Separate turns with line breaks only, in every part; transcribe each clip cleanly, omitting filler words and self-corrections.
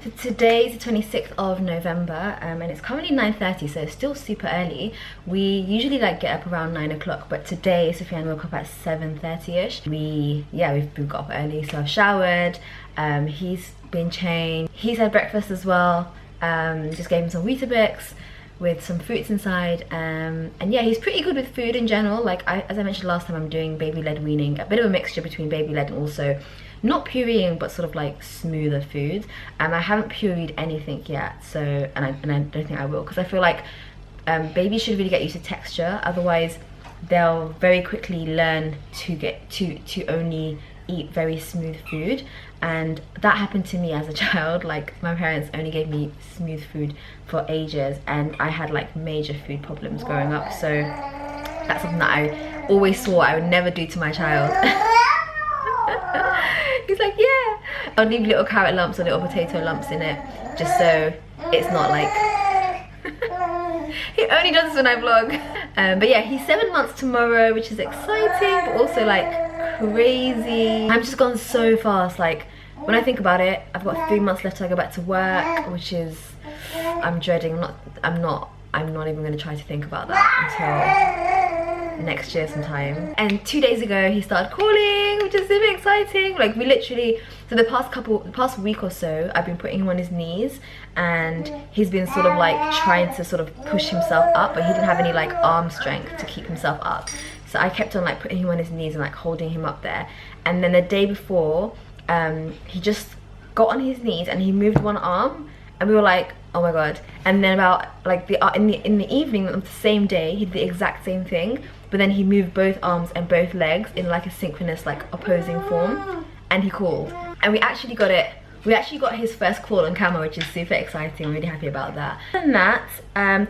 So today's the 26th of November, and it's currently 9:30, so it's still super early. We usually like get up around 9 o'clock, but today Sufyan woke up at 7:30ish. We've got up early, so I've showered. He's been changed. He's had breakfast as well. Just gave him some Weetabix with some fruits inside, and yeah, he's pretty good with food in general. Like as I mentioned last time, I'm doing baby-led weaning, a bit of a mixture between baby-led and also not pureeing, but sort of like smoother foods. I haven't pureed anything yet, so and I don't think I will, because I feel like babies should really get used to texture, otherwise they'll very quickly learn to only eat very smooth food. And that happened to me as a child. Like my parents only gave me smooth food for ages, and I had like major food problems growing up, so that's something that I always swore I would never do to my child. He's like, yeah, I'll leave little carrot lumps or little potato lumps in it, just so it's not like he only does this when I vlog. But yeah, he's 7 months tomorrow, which is exciting, but also like crazy. I'm just gone so fast. Like when I think about it, I've got 3 months left till I go back to work, which is, I'm dreading. I'm not even going to try to think about that until next year sometime. And 2 days ago he started crawling, which is super exciting. Like we literally, so the past week or so, I've been putting him on his knees, and he's been sort of like trying to sort of push himself up, but he didn't have any like arm strength to keep himself up. So I kept on like putting him on his knees and like holding him up there. And then the day before, he just got on his knees and he moved one arm, and we were like, oh my god. And then about like in the evening of the same day, he did the exact same thing, but then he moved both arms and both legs in like a synchronous like opposing form, and he called. And we actually got his first call on camera, which is super exciting. I'm really happy about that. And that,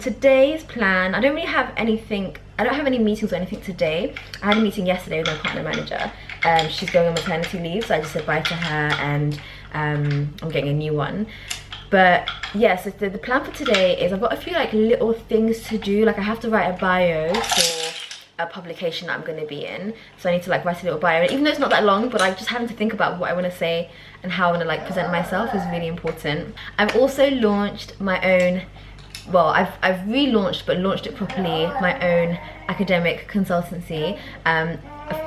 today's plan, I don't have any meetings or anything today. I had a meeting yesterday with my partner manager. She's going on maternity leave, so I just said bye to her, and I'm getting a new one. But yeah, so the plan for today is I've got a few like little things to do. Like I have to write a bio for a publication that I'm going to be in, so I need to like write a little bio, and even though it's not that long, but like just having to think about what I want to say and how I want to like present myself is really important. I've also launched my own, well, I've relaunched, but launched it properly, my own academic consultancy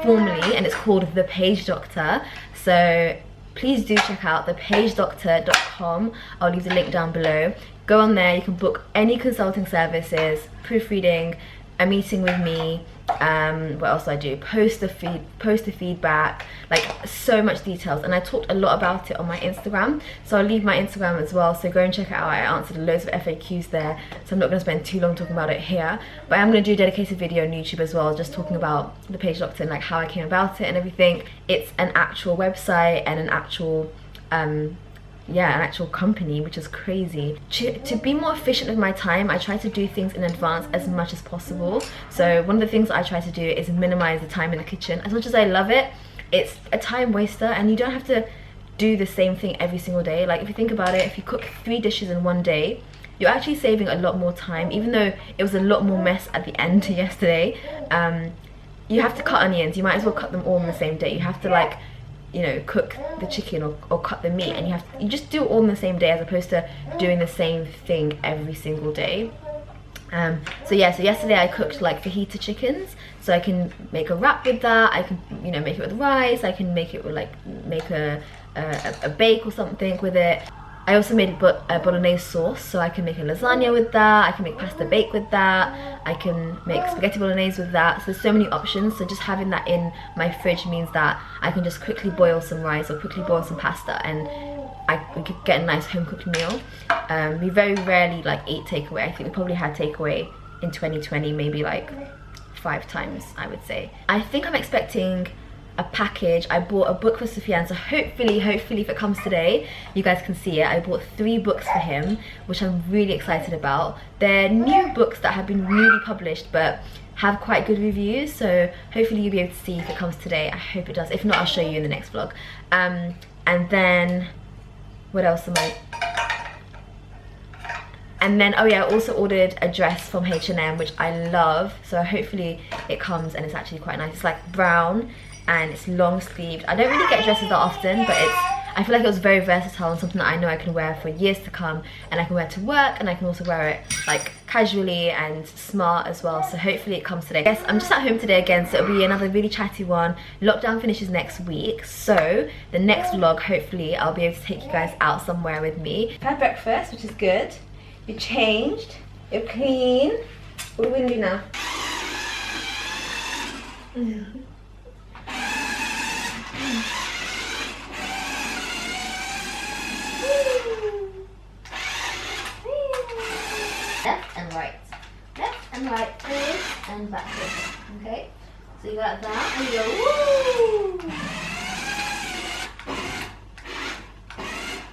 formally, and it's called The Page Doctor. So please do check out thepagedoctor.com. I'll leave the link down below. Go on there, you can book any consulting services, proofreading, a meeting with me, what else do I do, post the feedback, like so much details. And I talked a lot about it on my Instagram, so I'll leave my Instagram as well, so go and check it out. I answered loads of FAQs there, so I'm not going to spend too long talking about it here, but I'm going to do a dedicated video on YouTube as well, just talking about the Page Doctor and like how I came about it and everything. It's an actual website and an actual an actual company, which is crazy. To be more efficient with my time, I try to do things in advance as much as possible. So one of the things I try to do is minimize the time in the kitchen. As much as I love it, it's a time waster, and you don't have to do the same thing every single day. Like if you think about it, if you cook 3 dishes in one day, you're actually saving a lot more time, even though it was a lot more mess at the end yesterday. You have to cut onions, you might as well cut them all on the same day. You have to like, you know, cook the chicken or cut the meat, and you just do it all on the same day, as opposed to doing the same thing every single day. So yeah, so yesterday I cooked like fajita chickens, so I can make a wrap with that. I can, you know, make it with rice. I can make it with like, make a bake or something with it. I also made a bolognese sauce, so I can make a lasagna with that. I can make pasta bake with that. I can make spaghetti bolognese with that. So there's so many options. So just having that in my fridge means that I can just quickly boil some rice or quickly boil some pasta, and we could get a nice home cooked meal. We very rarely like eat takeaway. I think we probably had takeaway in 2020 maybe like 5 times, I would say. I think I'm expecting a package. I bought a book for Sufyan, so hopefully if it comes today, you guys can see it. I bought 3 books for him, which I'm really excited about. They're new books that have been newly published but have quite good reviews, so hopefully you'll be able to see if it comes today. I hope it does. If not, I'll show you in the next vlog. And then what else am I? And then, oh yeah, I also ordered a dress from H&M, which I love, so hopefully it comes and it's actually quite nice. It's like brown and it's long sleeved. I don't really get dresses that often, but I feel like it was very versatile and something that I know I can wear for years to come, and I can wear it to work, and I can also wear it like casually and smart as well. So hopefully it comes today. Yes, I'm just at home today again, so it'll be another really chatty one. Lockdown finishes next week, so the next vlog, hopefully I'll be able to take you guys out somewhere with me. I've had breakfast, which is good. You're changed, you're clean. What are we gonna do now? Left and right. Left and right, forward and backwards. Okay? So you go like that and you go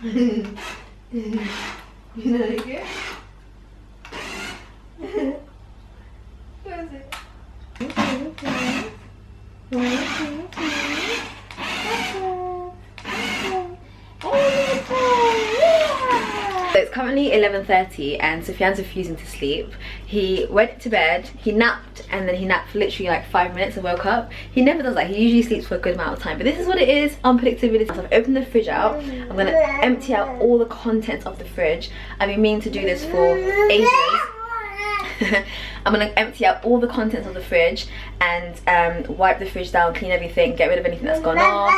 woo! You like it? Where is it? So it's currently 11:30 and Sufyan's refusing to sleep. He went to bed, he napped, and then he napped for literally like 5 minutes and woke up. He never does that, he usually sleeps for a good amount of time, but this is what it is, unpredictability. So I've opened the fridge out, I'm gonna empty out all the contents of the fridge. I've been meaning to do this for ages. I'm gonna empty out all the contents of the fridge and wipe the fridge down, clean everything, get rid of anything that's gone off,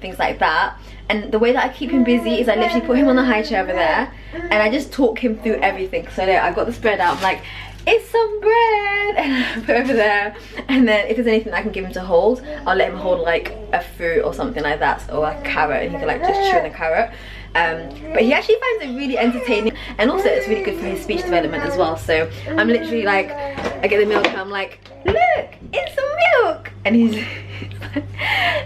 things like that. And the way that I keep him busy is I literally put him on the high chair over there and I just talk him through everything. So there, I've got the spread out, I'm like, it's some bread, and I put it over there, and then if there's anything I can give him to hold, I'll let him hold like a fruit or something like that, or a carrot, and he can like just chew on the carrot. But he actually finds it really entertaining, and also it's really good for his speech development as well. So I'm literally like, I get the milk and I'm like, look, it's some milk, and he's like,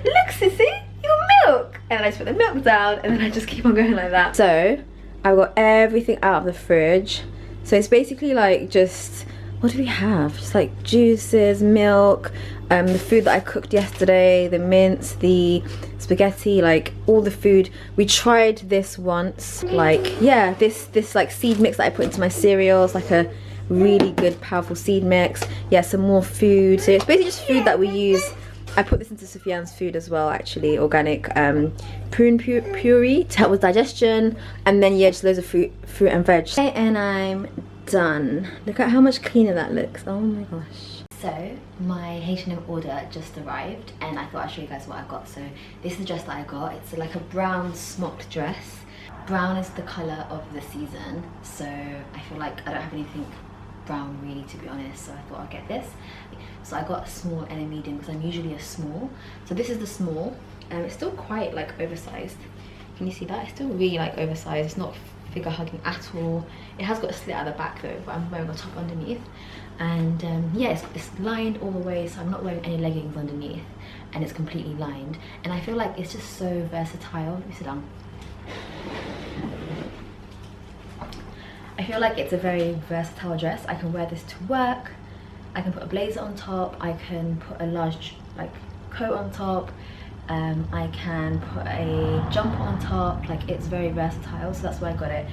look sissy, you got milk, and then I just put the milk down and then I just keep on going like that. So I've got everything out of the fridge. So it's basically like just, what do we have? Just like juices, milk, the food that I cooked yesterday, the mince, the spaghetti, like all the food. We tried this once, like, yeah, this like seed mix that I put into my cereals, like a really good powerful seed mix. Yeah, some more food. So it's basically just food that we use. I put this into Sufyan's food as well, actually, organic prune puree to help with digestion, and then yeah, just loads of fruit and veg. Okay, and I'm done. Look at how much cleaner that looks. Oh my gosh. So my H&M order just arrived, and I thought I'd show you guys what I got. So this is the dress that I got. It's like a brown smocked dress. Brown is the colour of the season, so I feel like I don't have anything brown really, to be honest, so I thought I'd get this. So I got a small and a medium because I'm usually a small. So this is the small, and it's still quite like oversized. Can you see that? It's still really like oversized. It's not figure hugging at all. It has got a slit at the back though, but I'm wearing a top underneath. And yeah, it's lined all the way, so I'm not wearing any leggings underneath, and it's completely lined. And I feel like it's just so versatile. Let me sit down. I feel like it's a very versatile dress. I can wear this to work, I can put a blazer on top, I can put a large like coat on top, I can put a jumper on top. Like, it's very versatile, so that's why I got it.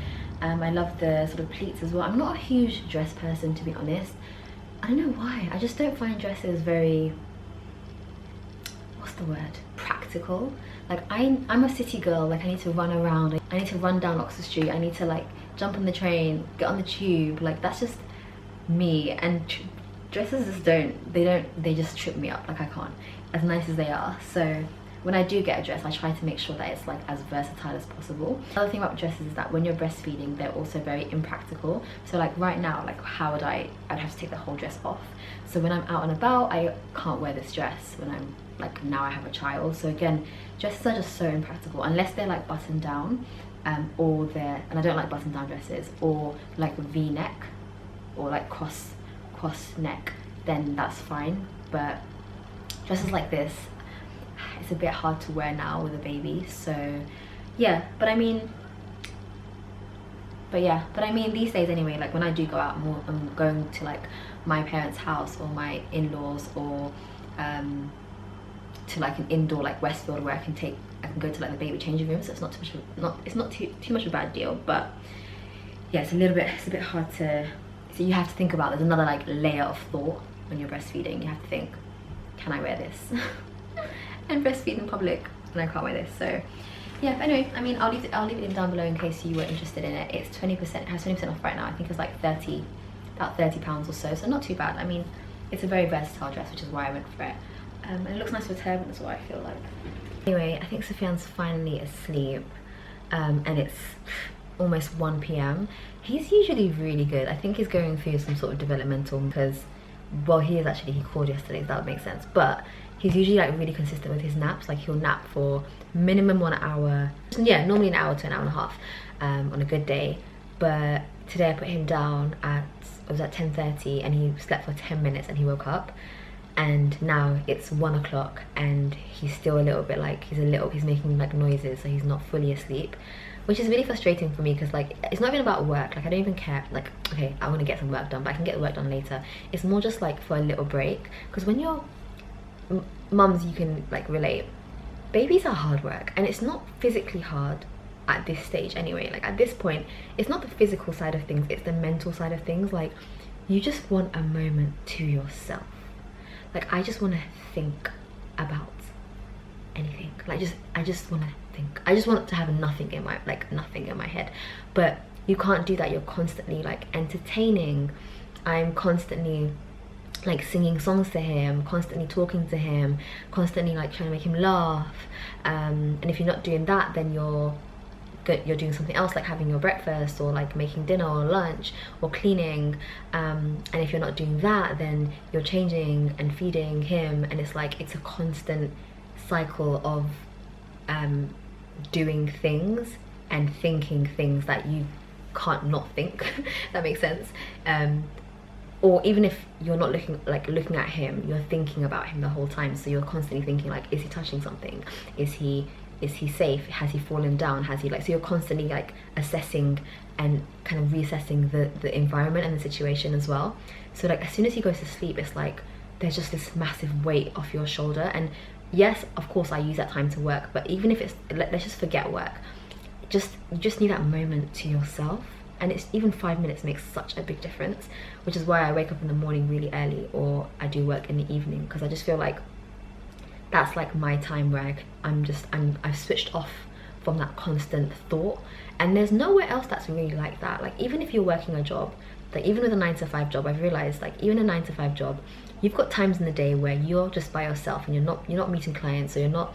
I love the sort of pleats as well. I'm not a huge dress person, to be honest. I don't know why, I just don't find dresses very, what's the word, practical. Like, I'm a city girl, like I need to run around, I need to run down Oxford Street, I need to like jump on the train, get on the tube, like that's just me. And dresses just they just trip me up. Like, I can't, as nice as they are. So when I do get a dress, I try to make sure that it's like as versatile as possible. Another thing about dresses is that when you're breastfeeding, they're also very impractical. So like right now, like how would I'd have to take the whole dress off. So when I'm out and about, I can't wear this dress when I'm like, now I have a child. So again, dresses are just so impractical unless they're like buttoned down, or they're, and I don't like button down dresses, or like a V-neck or like cross neck, then that's fine. But dresses like this, it's a bit hard to wear now with a baby. So yeah, but I mean these days anyway, like when I do go out more, I'm going to like my parents' house or my in-laws, or to like an indoor like Westfield, where I can go to like the baby changing room, so it's not too much of a bad deal. But yeah, it's a bit hard to, so you have to think about, there's another like layer of thought when you're breastfeeding. You have to think, can I wear this? And breastfeed in public, and I can't wear this. So yeah, anyway, I mean, I'll leave it down below in case you were interested in it. It's 20%, it has 20% off right now. I think it's like about 30 pounds or so, so not too bad. I mean, it's a very versatile dress, which is why I went for it. And it looks nice with a turban as well, I feel like. Anyway, I think Sufyan's finally asleep, and it's almost 1 p.m. He's usually really good. I think he's going through some sort of developmental, because, well, he called yesterday, so that would make sense, but he's usually like really consistent with his naps. Like, he'll nap for minimum 1 hour, yeah, normally an hour to an hour and a half on a good day. But today I put him down at, it was at 10:30, and he slept for 10 minutes and he woke up, and now it's 1 o'clock and he's still a little bit like, he's making like noises, so he's not fully asleep, which is really frustrating for me, because like, it's not even about work. Like, I don't even care. Like, okay, I want to get some work done, but I can get the work done later. It's more just like for a little break, because when you're mums, you can like relate. Babies are hard work, and it's not physically hard at this stage anyway. Like, at this point, it's not the physical side of things, it's the mental side of things. Like, you just want a moment to yourself. Like, I just want to think about anything. Like, I just want to think. I just want to have nothing in my head. But you can't do that. You're constantly like entertaining. I'm constantly like singing songs to him, constantly talking to him, constantly like trying to make him laugh. And if you're not doing that, then you're doing something else, like having your breakfast, or like making dinner or lunch, or cleaning. And if you're not doing that, then you're changing and feeding him, and it's like, it's a constant cycle of doing things and thinking things that you can't not think. That makes sense. Or even if you're not looking at him, you're thinking about him the whole time. So you're constantly thinking like, is he touching something? Is he safe? Has he fallen down? Has he like, so you're constantly like assessing and kind of reassessing the environment and the situation as well. So like, as soon as he goes to sleep, it's like there's just this massive weight off your shoulder. And yes, of course I use that time to work, but even if it's, let's just forget work, you just need that moment to yourself. And it's even 5 minutes makes such a big difference, which is why I wake up in the morning really early, or I do work in the evening, because I just feel like that's like my time where I've switched off from that constant thought. And there's nowhere else that's really like that. Like, even if you're working a job, like even with a 9-to-5 job, I've realized like even a 9-to-5 job, you've got times in the day where you're just by yourself, and you're not meeting clients, or you're not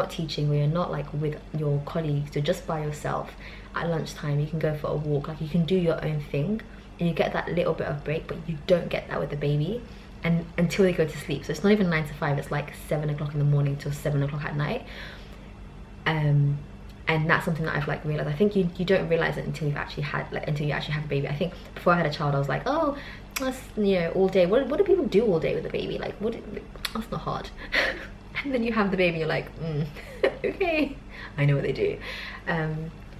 teaching, or you're not like with your colleagues, you're just by yourself. At lunchtime, you can go for a walk, like you can do your own thing, and you get that little bit of break. But you don't get that with the baby, and until they go to sleep. So it's not even 9-to-5, it's like 7 o'clock in the morning till 7 o'clock at night. And that's something that I've like realized. I think you don't realize it until you actually have a baby. I think before I had a child, I was like, oh, that's, you know, all day. What do people do all day with a baby? Like, that's not hard. And then you have the baby, you're like, okay, I know what they do.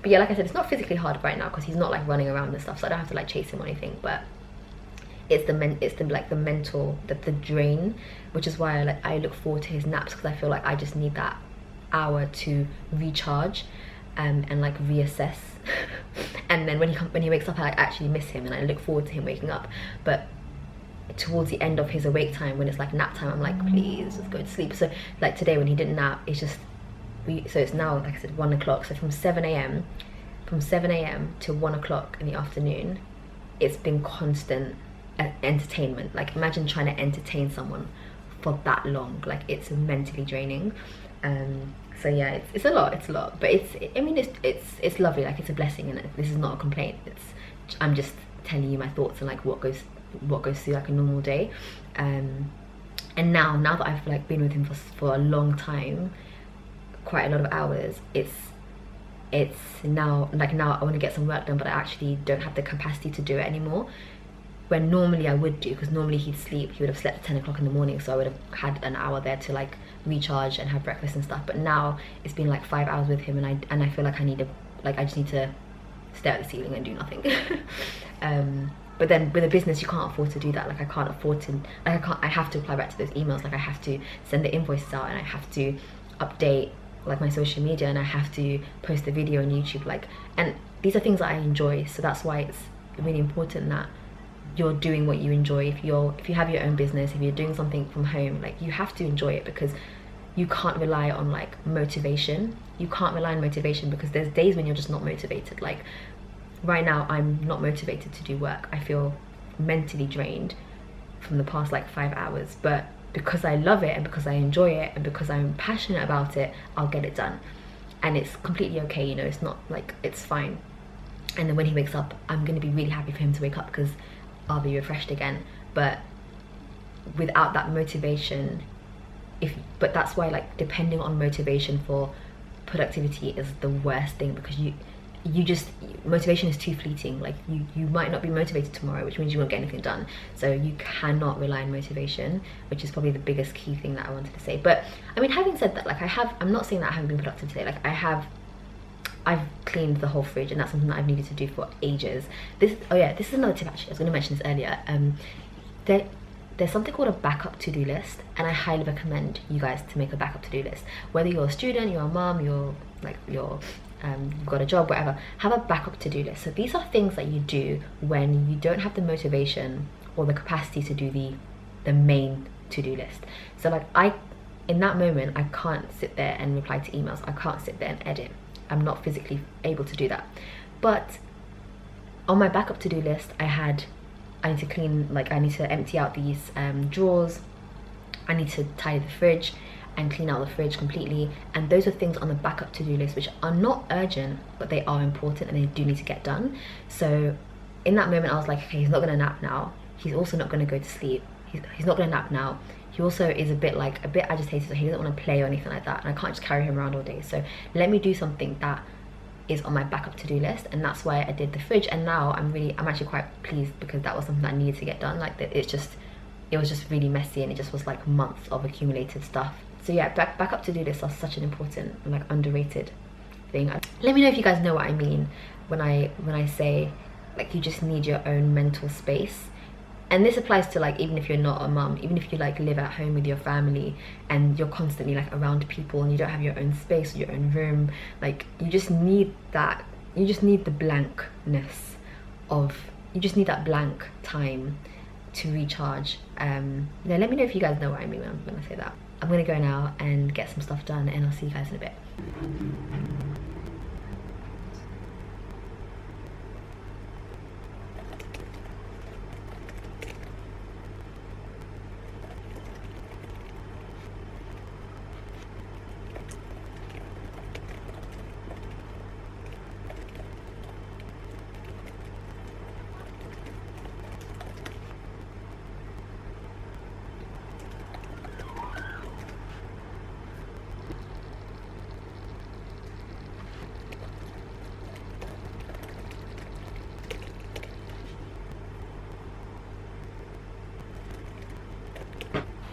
But yeah, like I said, it's not physically hard right now because he's not like running around and stuff, so I don't have to like chase him or anything. But it's the mental, the drain, which is why I look forward to his naps, because I feel like I just need that hour to recharge and like reassess. And then when he wakes up, I actually miss him and I look forward to him waking up. But towards the end of his awake time, when it's like nap time, I'm like, please just go to sleep. So like today when he didn't nap, it's just so it's now, like I said, 1 o'clock. So from 7 a.m. to 1 o'clock in the afternoon, it's been constant entertainment. Like, imagine trying to entertain someone for that long. Like, it's mentally draining. So yeah, it's a lot, but it's lovely. Like, it's a blessing, and this is not a complaint. I'm just telling you my thoughts and like what goes through like a normal day. And now that I've like been with him for a long time, quite a lot of hours, it's now I want to get some work done, but I actually don't have the capacity to do it anymore, when normally I would do, because normally he would have slept at 10 o'clock in the morning, so I would have had an hour there to like recharge and have breakfast and stuff. But now it's been like 5 hours with him, and I feel like I just need to stare at the ceiling and do nothing. But then with a business, you can't afford to do that. Like, I can't afford to, like, I have to reply back to those emails, like I have to send the invoices out, and I have to update like my social media, and I have to post the video on YouTube, like, and these are things that I enjoy. So that's why it's really important that you're doing what you enjoy. If you have your own business, if you're doing something from home, like, you have to enjoy it, because you can't rely on like motivation. You can't rely on motivation because there's days when you're just not motivated. Like right now, I'm not motivated to do work. I feel mentally drained from the past like 5 hours, but because I love it and because I enjoy it and because I'm passionate about it, I'll get it done. And it's completely okay, you know, it's not like, it's fine. And then when he wakes up, I'm gonna be really happy for him to wake up because I'll be refreshed again. But without that motivation, but that's why like depending on motivation for productivity is the worst thing, because motivation is too fleeting. Like you might not be motivated tomorrow, which means you won't get anything done. So you cannot rely on motivation, which is probably the biggest key thing that I wanted to say. But I mean, having said that, like I'm not saying that I haven't been productive today. Like I've cleaned the whole fridge, and that's something that I've needed to do for ages. This is another tip actually. I was going to mention this earlier. There's something called a backup to-do list, and I highly recommend you guys to make a backup to-do list. Whether you're a student, you're a mom, you've got a job, whatever, have a backup to-do list. So these are things that you do when you don't have the motivation or the capacity to do the main to-do list. So like in that moment, I can't sit there and reply to emails. I can't sit there and edit. I'm not physically able to do that. But on my backup to-do list, I need to clean, like I need to empty out these drawers. I need to tidy the fridge and clean out the fridge completely. And those are things on the backup to-do list which are not urgent, but they are important and they do need to get done. So in that moment, I was like, okay, he's not gonna nap now. He's also not gonna go to sleep. He's not gonna nap now. He also is a bit agitated, so he doesn't want to play or anything like that. And I can't just carry him around all day. So let me do something that is on my backup to-do list, and that's why I did the fridge. And now I'm actually quite pleased because that was something that needed to get done. Like it was just really messy, and it just was like months of accumulated stuff. So yeah, backup to-do lists are such an important and like underrated thing. Let me know if you guys know what I mean when I say like you just need your own mental space. And this applies to like even if you're not a mum, even if you like live at home with your family and you're constantly like around people and you don't have your own space or your own room. Like you just need that, you just need the blankness of, you just need that blank time to recharge. Let me know if you guys know what I mean when I say that. I'm gonna go now and get some stuff done, and I'll see you guys in a bit.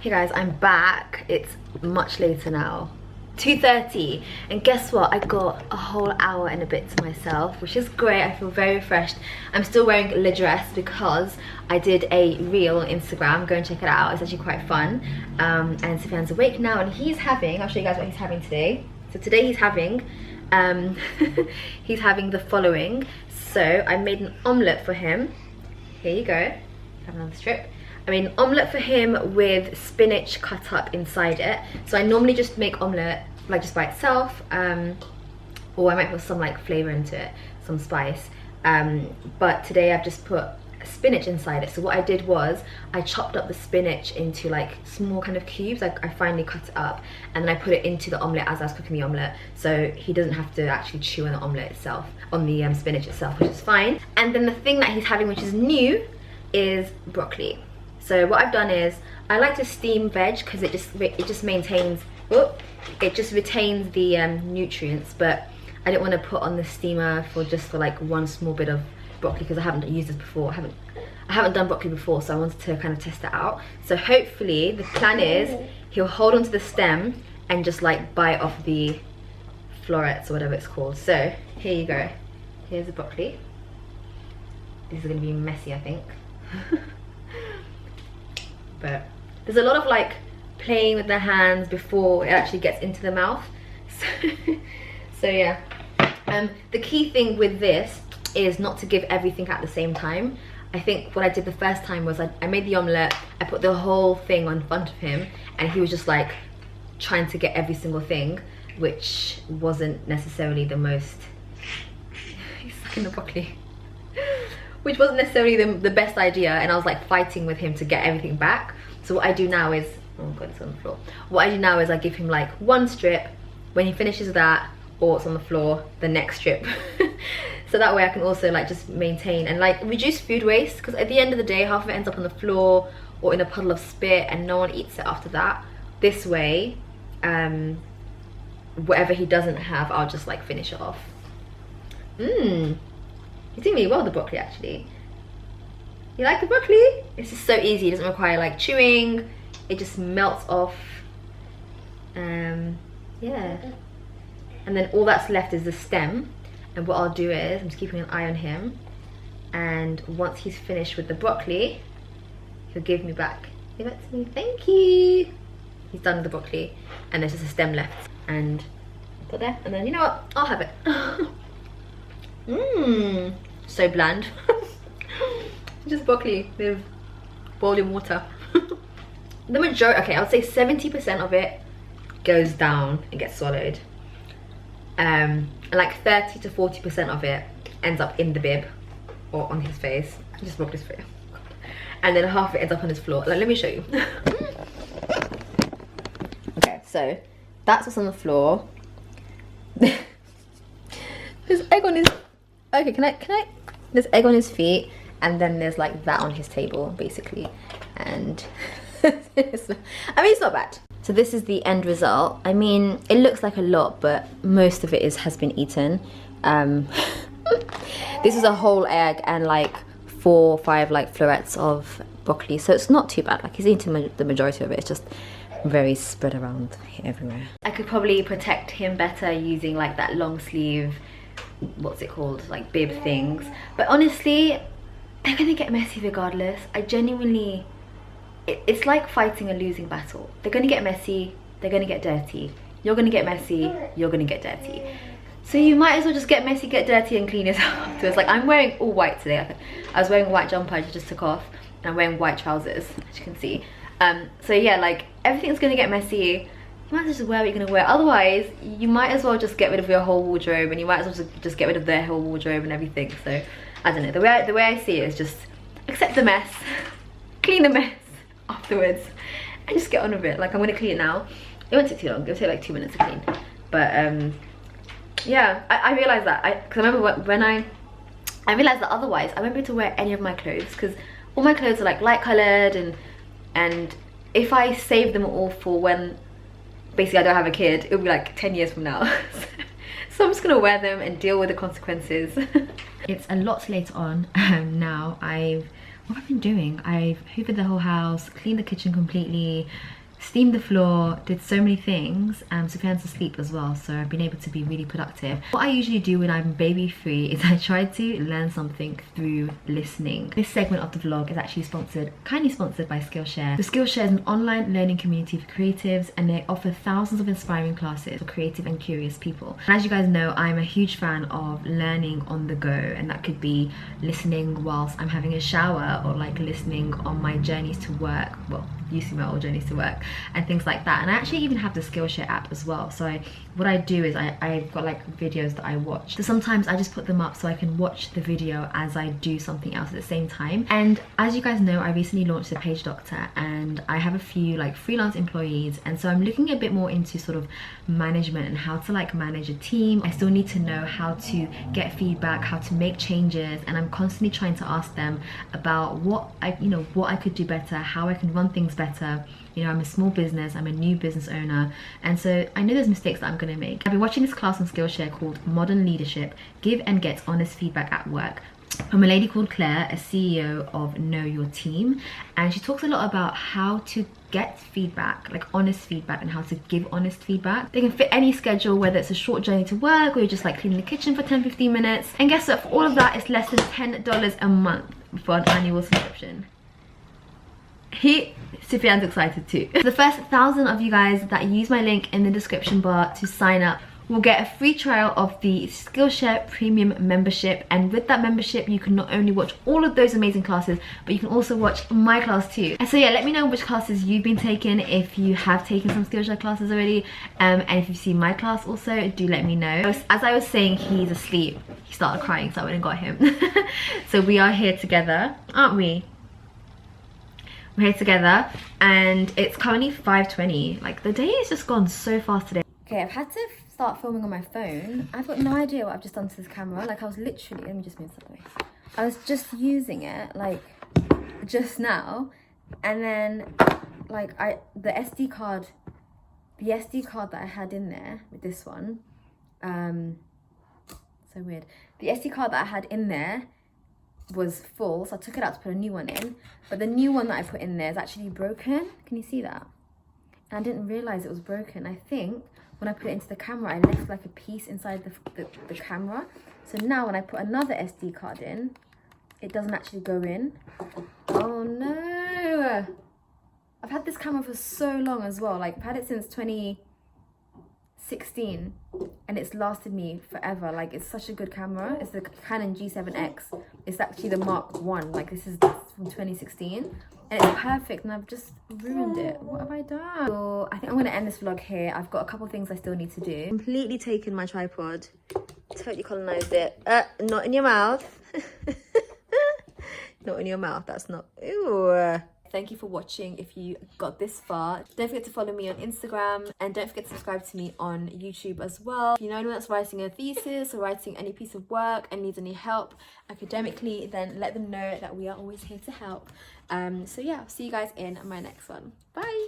Hey guys, I'm back. It's much later now, 2:30, and guess what? I got a whole hour and a bit to myself, which is great. I feel very refreshed. I'm still wearing a dress because I did a reel on Instagram. Go and check it out. It's actually quite fun. And Sufyan's awake now, and he's having, I'll show you guys what he's having today. So today he's having he's having the following. So I made an omelette for him. Here you go. Have another strip. I made an omelette for him with spinach cut up inside it. So I normally just make omelette like just by itself, or I might put some like flavor into it, some spice. But today I've just put spinach inside it. So what I did was I chopped up the spinach into like small kind of cubes. I finally cut it up, and then I put it into the omelette as I was cooking the omelette, so he doesn't have to actually chew on the omelette itself, on the spinach itself, which is fine. And then the thing that he's having, which is new, is broccoli. So what I've done is I like to steam veg because it just maintains, it just retains the nutrients. But I didn't want to put on the steamer for like one small bit of broccoli because I haven't used this before. I haven't done broccoli before, so I wanted to kind of test it out. So hopefully the plan is he'll hold onto the stem and just like bite off the florets or whatever it's called. So here you go. Here's the broccoli. These are going to be messy, I think. But there's a lot of like playing with the hands before it actually gets into the mouth. So yeah, the key thing with this is not to give everything at the same time. I think what I did the first time was I made the omelette, I put the whole thing on front of him, and he was just like trying to get every single thing, which wasn't necessarily the most, he's sucking the broccoli, which wasn't necessarily the best idea, and I was like fighting with him to get everything back. So what I do now is, oh god, it's on the floor. What I do now is I give him like one strip. When he finishes that, or it's on the floor, the next strip. So that way I can also like just maintain and like reduce food waste, because at the end of the day half of it ends up on the floor or in a puddle of spit and no one eats it after that. This way, whatever he doesn't have, I'll just like finish it off. He's doing really well with the broccoli actually. You like the broccoli? It's just so easy, it doesn't require like chewing, it just melts off. Yeah. And then all that's left is the stem. And what I'll do is, I'm just keeping an eye on him, and once he's finished with the broccoli, he'll give me back. Give it to me, thank you. He's done with the broccoli, and there's just a stem left. And put there, and then you know what? I'll have it. So bland. Just broccoli with boiling water. The majority, okay, I would say 70% of it goes down and gets swallowed. And like 30 to 40% of it ends up in the bib or on his face. Just broke his face. And then half of it ends up on his floor. Like, let me show you. Okay, so that's what's on the floor. There's egg on his, okay, can I there's egg on his feet, and then there's like that on his table basically. And I mean, it's not bad. So this is the end result. I mean, it looks like a lot, but most of it has been eaten. This is a whole egg and like 4 or 5 like florets of broccoli. So it's not too bad. Like he's eaten the majority of it. It's just very spread around everywhere. I could probably protect him better using like that long sleeve, what's it called? Like bib things. But honestly, they're gonna get messy regardless. I genuinely, it's like fighting a losing battle. They're gonna get messy, they're gonna get dirty. You're gonna get messy, you're gonna get dirty. So you might as well just get messy, get dirty, and clean yourself afterwards. Like I'm wearing all white today. I was wearing a white jumper I just took off, and I'm wearing white trousers, as you can see. So yeah, like everything's gonna get messy. You might as well just wear what you're gonna wear. Otherwise, you might as well just get rid of your whole wardrobe, and you might as well just get rid of their whole wardrobe and everything. So I don't know. The way I see it is just accept the mess, clean the mess afterwards, and just get on with it. Like I'm gonna clean it now. It won't take too long. It'll take like 2 minutes to clean. But yeah, I realized that because I remember when I realized that otherwise I won't be able to wear any of my clothes, because all my clothes are like light colored, and if I save them all for when basically I don't have a kid, it'll be like 10 years from now. So I'm just gonna wear them and deal with the consequences. It's a lot later on now. What have I been doing? I've hoovered the whole house, cleaned the kitchen completely, steamed the floor, did so many things. Sophia's asleep as well, so I've been able to be really productive. What I usually do when I'm baby free is I try to learn something through listening. This segment of the vlog is actually kindly sponsored by Skillshare. So Skillshare is an online learning community for creatives, and they offer thousands of inspiring classes for creative and curious people. And as you guys know, I'm a huge fan of learning on the go, and that could be listening whilst I'm having a shower, or like listening on my journeys to work. Well, used to my old journeys to work and things like that. And I actually even have the Skillshare app as well. So what I do is I've got like videos that I watch. So sometimes I just put them up so I can watch the video as I do something else at the same time. And as you guys know, I recently launched the Page Doctor, and I have a few like freelance employees, and so I'm looking a bit more into sort of management and how to like manage a team. I still need to know how to get feedback, how to make changes, and I'm constantly trying to ask them about what I could do better, how I can run things better. You know, I'm a small business, I'm a new business owner, and so I know there's mistakes that I'm gonna make. I've been watching this class on Skillshare called Modern Leadership, Give and Get Honest Feedback at Work, from a lady called Claire, a CEO of Know Your Team. And she talks a lot about how to get feedback, like honest feedback, and how to give honest feedback. They can fit any schedule, whether it's a short journey to work or you're just like cleaning the kitchen for 10-15 minutes. And guess what, for all of that, it's less than $10 a month for an annual subscription. Sophia's excited too. The first 1,000 of you guys that use my link in the description bar to sign up will get a free trial of the Skillshare premium membership, and with that membership you can not only watch all of those amazing classes, but you can also watch my class too. And so yeah, let me know which classes you've been taking, if you have taken some Skillshare classes already, and if you've seen my class also, do let me know. As I was saying, he's asleep. He started crying, so I went and got him. So we are here together, aren't we? We're here together, and it's currently 5:20. Like, the day has just gone so fast today. Okay, I've had to start filming on my phone. I've got no idea what I've just done to this camera. Like, I was literally, let me just move that way. I was just using it, like, just now, and then, like, the SD card that I had in there with this one, so weird. The SD card that I had in there was full, so I took it out to put a new one in, but the new one that I put in there is actually broken. Can you see that? And I didn't realize it was broken. I think when I put it into the camera, I left like a piece inside the camera, so now when I put another SD card in, it doesn't actually go in. Oh no, I've had this camera for so long as well. Like, I've had it since 2016 and it's lasted me forever. Like, it's such a good camera. It's the Canon G7X. It's actually the Mark 1. Like, this is from 2016 and it's perfect, and I've just ruined it. What have I done? So I think I'm gonna end this vlog here. I've got a couple of things I still need to do. Completely taken my tripod, totally colonized it. Not in your mouth. Not in your mouth. That's not, ew. Thank you for watching. If you got this far, don't forget to follow me on Instagram, and don't forget to subscribe to me on YouTube as well. If you know anyone that's writing a thesis or writing any piece of work and needs any help academically, then let them know that we are always here to help. So yeah, I'll see you guys in my next one. Bye.